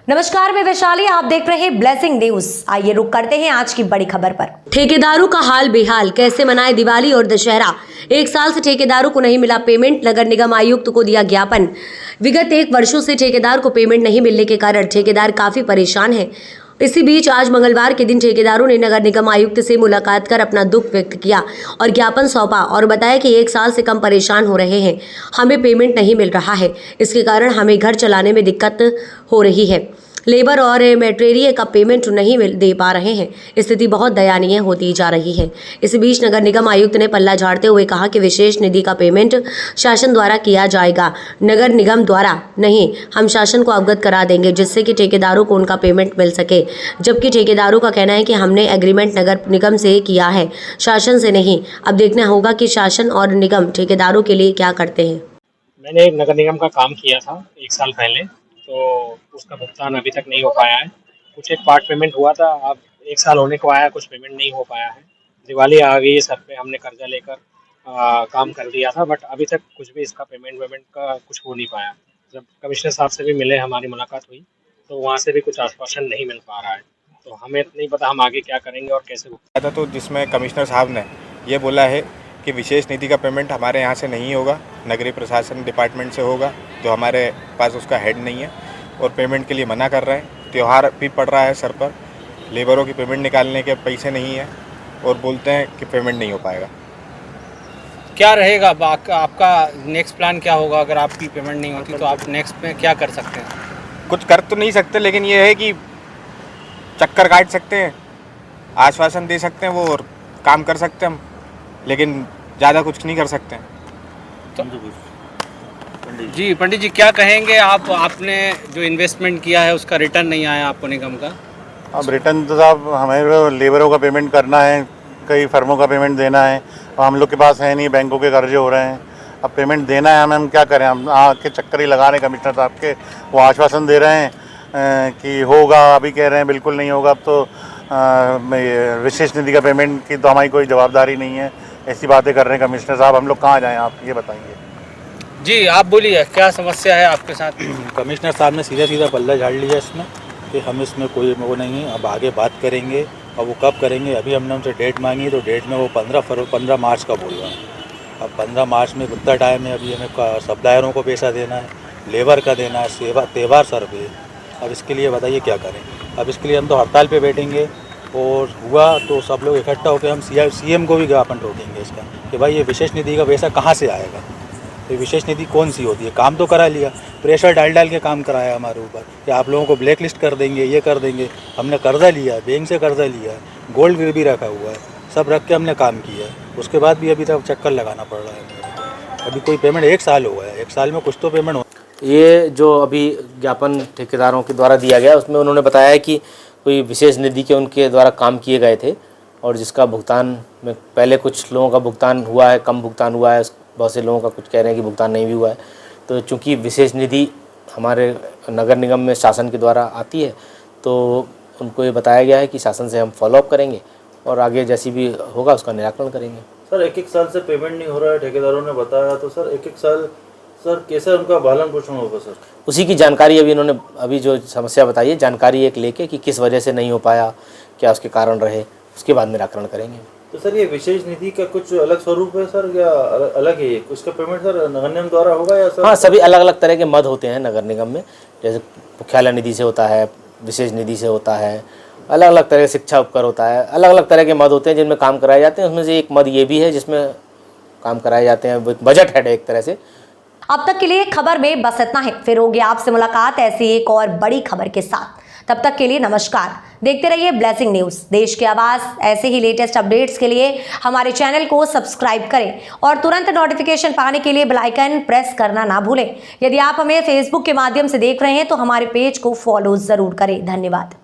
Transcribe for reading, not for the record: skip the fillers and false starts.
नमस्कार, मैं वैशाली, आप देख रहे हैं ब्लेसिंग न्यूज। आइए रुक करते हैं आज की बड़ी खबर पर। ठेकेदारों का हाल बेहाल, कैसे मनाए दिवाली और दशहरा। 1 साल से ठेकेदारों को नहीं मिला पेमेंट, नगर निगम आयुक्त को दिया ज्ञापन। विगत 1 वर्षों से ठेकेदार को पेमेंट नहीं मिलने के कारण ठेकेदार काफी परेशान है। इसी बीच आज मंगलवार के दिन ठेकेदारों ने नगर निगम आयुक्त से मुलाकात कर अपना दुख व्यक्त किया और ज्ञापन सौंपा और बताया कि 1 साल से कम परेशान हो रहे हैं, हमें पेमेंट नहीं मिल रहा है, इसके कारण हमें घर चलाने में दिक्कत हो रही है। लेबर और मटेरियल का पेमेंट नहीं दे पा रहे हैं, स्थिति बहुत दयनीय होती जा रही है। इस बीच नगर निगम आयुक्त ने पल्ला झाड़ते हुए कहा कि विशेष निधि का पेमेंट शासन द्वारा किया जाएगा, नगर निगम द्वारा नहीं। हम शासन को अवगत करा देंगे जिससे कि ठेकेदारों को उनका पेमेंट मिल सके। जबकि ठेकेदारों का कहना है कि हमने एग्रीमेंट नगर निगम से किया है, शासन से नहीं। अब देखना होगा कि शासन और निगम ठेकेदारों के लिए क्या करते हैं। मैंने एक नगर निगम का काम किया था 1 साल पहले, तो उसका भुगतान अभी तक नहीं हो पाया है। कुछ एक पार्ट पेमेंट हुआ था, अब 1 साल होने को आया, कुछ पेमेंट नहीं हो पाया है। दिवाली आ गई है सर पे, हमने कर्जा लेकर काम कर दिया था, बट अभी तक कुछ भी इसका पेमेंट वेमेंट का कुछ हो नहीं पाया। जब कमिश्नर साहब से भी मिले, हमारी मुलाकात हुई, तो वहाँ से भी कुछ आश्वासन नहीं मिल पा रहा है। तो हमें नहीं पता हम आगे क्या करेंगे और कैसे था। तो जिसमें कमिश्नर साहब ने ये बोला है कि विशेष निधि का पेमेंट हमारे यहाँ से नहीं होगा, नगरीय प्रशासन डिपार्टमेंट से होगा, जो हमारे पास उसका हेड नहीं है और पेमेंट के लिए मना कर रहे हैं। त्यौहार भी पड़ रहा है सर पर, लेबरों की पेमेंट निकालने के पैसे नहीं है और बोलते हैं कि पेमेंट नहीं हो पाएगा। क्या रहेगा आपका नेक्स्ट प्लान क्या होगा? अगर आपकी पेमेंट नहीं होती तो आप नेक्स्ट में क्या कर सकते हैं? कुछ कर तो नहीं सकते, लेकिन ये है कि चक्कर काट सकते हैं, आश्वासन दे सकते हैं वो और काम कर सकते हैं हम, लेकिन ज़्यादा कुछ नहीं कर सकते हैं। जी पंडित जी, क्या कहेंगे आप? आपने जो इन्वेस्टमेंट किया है उसका रिटर्न नहीं आया आपको निगम का? अब रिटर्न तो साहब हमें लेबरों का पेमेंट करना है, कई फर्मों का पेमेंट देना है और हम लोग के पास है नहीं, बैंकों के कर्जे हो रहे हैं। अब पेमेंट देना है हमें, हम क्या करें? हम आके चक्कर ही लगा रहे हैं कमिश्नर साहब के। वो आश्वासन दे रहे हैं कि होगा, अभी कह रहे हैं बिल्कुल नहीं होगा। अब तो विशेष निधि का पेमेंट की तो हमारी कोई जवाबदारी नहीं है। ऐसी बातें कर रहे हैं कमिश्नर साहब, हम लोग कहाँ जाएँ, आप ये बताइए। जी आप बोलिए, क्या समस्या है आपके साथ? कमिश्नर साहब ने सीधा सीधा पल्ला झाड़ लिया इसमें कि हम इसमें कोई वो नहीं है, अब आगे बात करेंगे। और वो कब करेंगे? अभी हमने उनसे डेट मांगी तो डेट में वो 15 मार्च का बोल रहा है। अब 15 मार्च में कितना टाइम है? अभी हमें सप्लायरों को पैसा देना है, लेबर का देना है, त्यौहार सर पे। अब इसके लिए बताइए क्या करें? अब इसके लिए हम तो हड़ताल पे बैठेंगे और हुआ तो सब लोग इकट्ठा होकर हम CM को भी ज्ञापन ठोकेंगे इसका कि भाई ये विशेष निधि का पैसा कहाँ से आएगा? तो विशेष निधि कौन सी होती है? काम तो करा लिया, प्रेशर डाल के काम कराया हमारे ऊपर कि आप लोगों को ब्लैक लिस्ट कर देंगे, ये कर देंगे। हमने कर्जा लिया है, बैंक से कर्जा लिया है, गोल्ड गिरवी रखा हुआ है, सब रख के हमने काम किया है। उसके बाद भी अभी तक चक्कर लगाना पड़ रहा है। अभी कोई पेमेंट 1 साल हो गया है, 1 साल में कुछ तो पेमेंट हो। ये जो अभी ज्ञापन ठेकेदारों के द्वारा दिया गया उसमें उन्होंने बताया है कि कोई विशेष निधि के उनके द्वारा काम किए गए थे और जिसका भुगतान में पहले कुछ लोगों का भुगतान हुआ है, कम भुगतान हुआ है, बहुत से लोगों का कुछ कह रहे हैं कि भुगतान नहीं भी हुआ है। तो चूंकि विशेष निधि हमारे नगर निगम में शासन के द्वारा आती है, तो उनको ये बताया गया है कि शासन से हम फॉलोअप करेंगे और आगे जैसी भी होगा उसका निराकरण करेंगे। सर 1-1 साल से पेमेंट नहीं हो रहा है, ठेकेदारों ने बताया। तो सर 1-1 साल सर कैसे उनका पालन पोषण होगा सर? उसी की जानकारी अभी इन्होंने अभी जो समस्या बताई है, जानकारी एक लेके कि किस वजह से नहीं हो पाया, क्या उसके कारण रहे, उसके बाद निराकरण करेंगे। तो सर ये विशेष निधि का कुछ अलग स्वरूप है सर या अलग है? उसका पेमेंट सर नगर निगम द्वारा होगा या सर? हाँ, सभी अलग अलग तरह के मद होते हैं नगर निगम में, जैसे मुख्यालय निधि से होता है, विशेष निधि से होता है, अलग अलग तरह के शिक्षा उपकर होता है, अलग अलग तरह के मद होते हैं जिनमें काम कराए जाते हैं। उसमें से एक मद ये भी है जिसमें काम कराए जाते हैं, बजट हेड है एक तरह से। अब तक के लिए खबर में बस इतना है, फिर होगी आपसे मुलाकात ऐसी एक और बड़ी खबर के साथ। तब तक के लिए नमस्कार, देखते रहिए ब्लेसिंग न्यूज, देश की आवाज। ऐसे ही लेटेस्ट अपडेट्स के लिए हमारे चैनल को सब्सक्राइब करें और तुरंत नोटिफिकेशन पाने के लिए बेल आइकन प्रेस करना ना भूलें। यदि आप हमें फेसबुक के माध्यम से देख रहे हैं तो हमारे पेज को फॉलो जरूर करें। धन्यवाद।